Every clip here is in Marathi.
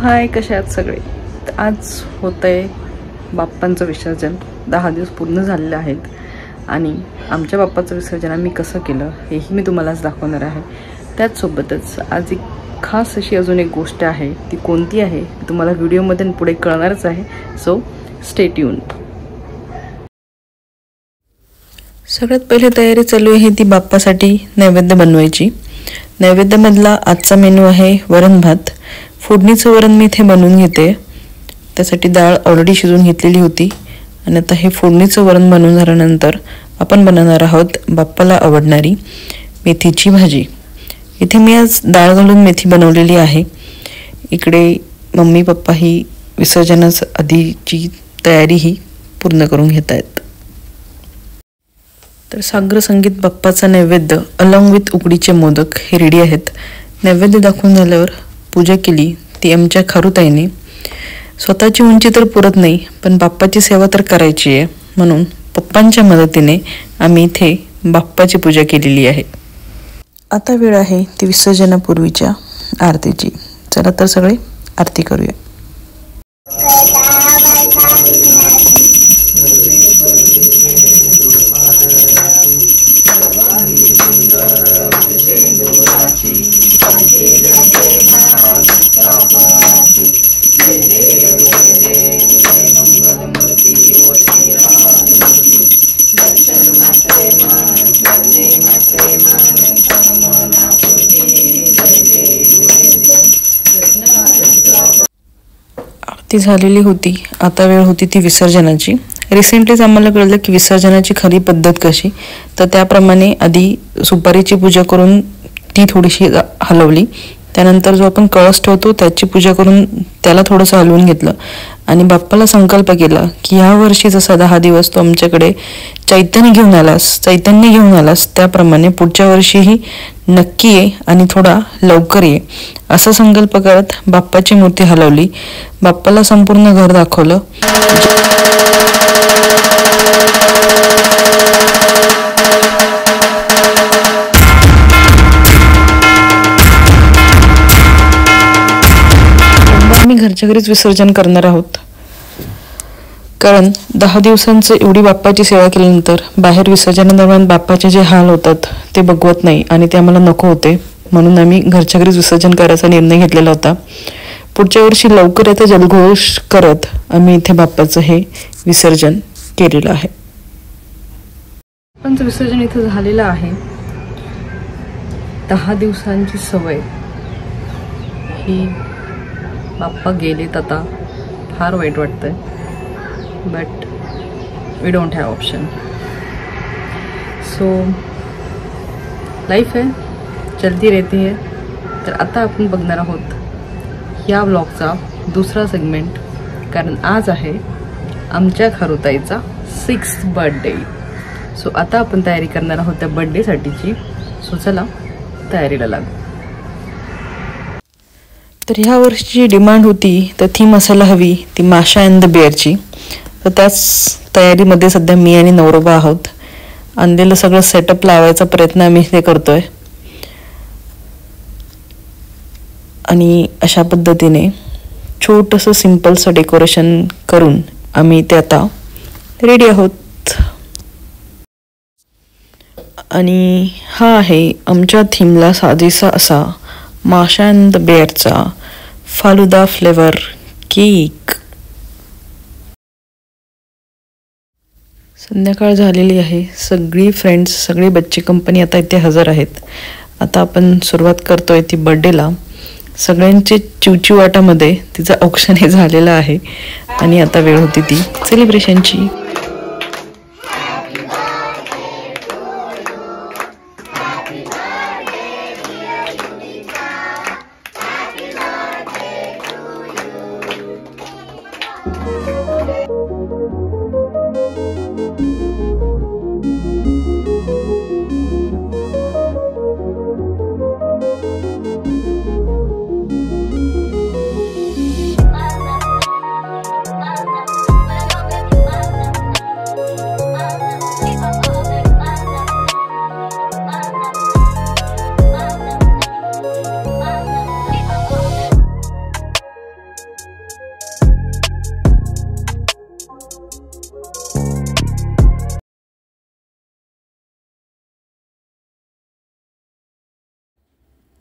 हाय, कसे आहात सगळे? तर आज होतंय बाप्पांचं विसर्जन. 10 दिवस पूर्ण झालेले आहेत आणि आमच्या बाप्पाचं विसर्जन आम्ही कसं केलं हेही मी तुम्हाला आज दाखवणार आहे. त्याचसोबतच आज एक खास अशी अजून एक गोष्ट आहे. ती कोणती आहे तुम्हाला व्हिडिओमध्ये पुढे कळणारच आहे. So stay tune. सगळ्यात पहिले तयारी चालू आहे ती बाप्पासाठी नैवेद्य बनवायची. नैवेद्यामधला आजचा मेनू आहे वरण भात. फोडणीचं वरण मी इथे बनवून घेते. त्यासाठी डाळ ऑलरेडी शिजवून घेतलेली होती आणि आता हे फोडणीचं वरण बनवून झाल्यानंतर आपण बनवणार आहोत बाप्पाला आवडणारी मेथीची भाजी. इथे मी आज डाळ घालून मेथी बनवलेली आहे. इकडे मम्मी पप्पा ही विसर्जनास आधीची तयारी ही पूर्ण करून घेत आहेत. तर साग्र संगीत बाप्पाचा नैवेद्य अलॉंग विथ उकडीचे मोदक हे रेडी आहेत. नैवेद्य दाखवून झाल्यावर पूजा केली ती आमच्या खारुताईने. स्वतःची उंची तर पुरत नाही, पण बाप्पाची सेवा तर करायची आहे, म्हणून पप्पांच्या मदतीने आम्ही इथे बाप्पाची पूजा केलेली आहे. आता वेळ आहे ती विसर्जनापूर्वीच्या आरतीची. चला तर सगळे आरती करूया. आरती झालेली होती. आता वेळ होती ती विसर्जनाची. रिसेंटलीच आम्हाला कळलं की विसर्जनाची खरी पद्धत कशी. तर त्याप्रमाणे आधी सुपारीची पूजा करून ती थोडीशी हलवली. त्यानंतर जो आपण कळस ठेवतो त्याची पूजा करून त्याला थोडंसं हलवून घेतलं आणि बाप्पाला संकल्प केला की ह्या वर्षी जसा 10 दिवस तो आमच्याकडे चैतन्य घेऊन आलास त्याप्रमाणे पुढच्या वर्षीही नक्की ये आणि थोडा लवकर ये, असा संकल्प करत बाप्पाची मूर्ती हलवली. बाप्पाला संपूर्ण घर दाखवलं. आम्ही घरच्या घरीच विसर्जन करणार आहोत, कारण 10 दिवसांचं एवढी बाप्पाची सेवा केल्यानंतर बाहेर विसर्जनादरम्यान बाप्पाचे जे हाल होतात ते बघवत नाही आणि ते आम्हाला नको होते. म्हणून आम्ही घरच्या घरीच विसर्जन करायचा निर्णय घेतलेला होता. पुढच्या वर्षी लवकर याचा जल्लोष करत आम्ही इथे बाप्पाचं हे विसर्जन केलेलं आहे. बाप्पांचं विसर्जन इथं झालेलं आहे. 10 दिवसांची सवय ही बाप्पा गेलेत आता. फार वाईट वाटतंय, but we don't have option. So life है, चलती रहती है. तर आता आपण बघणार आहोत या ब्लॉगचा दुसरा सेगमेंट, कारण आज आहे आमच्या खारुताईचा 6th बर्थडे. सो आता आपण तयारी करणार आहोत त्या बर्थडेसाठीची. सो चला तयारीला लागू. तर ह्या वर्षीची डिमांड होती तर थीम असायला हवी ती माशा अँड द बेअरची. तर त्याच तयारीमध्ये सध्या मी आणि नवरोबा आहोत. आणलेलं सगळं सेटअप लावायचा प्रयत्न आम्ही इथे करतोय आणि अशा पद्धतीने छोटंसं सिम्पलचं डेकोरेशन करून आम्ही इथे आता रेडी आहोत. आणि हा आहे आमच्या थीमला साजेसा असा माशा अँड द बेअरचा फालुदा फ्लेवर केक. संध्याकाळ झालेली आहे. सगळी फ्रेंड्स, सगळी बच्ची कंपनी आता इथे हजर आहेत. आता आपण सुरुवात करतोय ती बर्थडेला. सगळ्यांचे चिवचिवाटामध्ये तिचं ऑप्शन हे झालेलं आहे आणि आता वेळ होती ती सेलिब्रेशनची.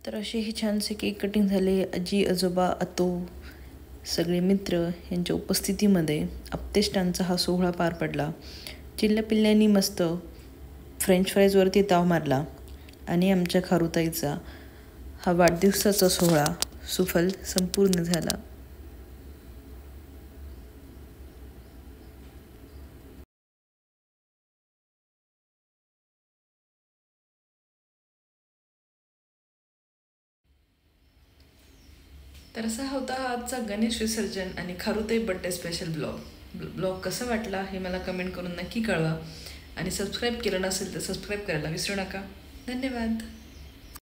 तर असे हे छानसे केक कटिंग झाले. आजी आजोबा आतो सगळे मित्र यांच्या उपस्थितीमध्ये आप्तेष्टांचा हा सोहळा पार पडला. चिल्ल्यापिल्ल्यांनी मस्त फ्रेंच फ्राईजवरती ताव मारला आणि आमच्या खारुताईचा हा वाढदिवसाचा सोहळा सुफल संपूर्ण झाला. तर असा होता आजचा गणेश विसर्जन आणि खारुताई बड्डे स्पेशल ब्लॉग कसा वाटला हे मला कमेंट करून नक्की कळवा आणि सबस्क्राईब केलं नसेल तर सबस्क्राईब करायला विसरू नका. धन्यवाद.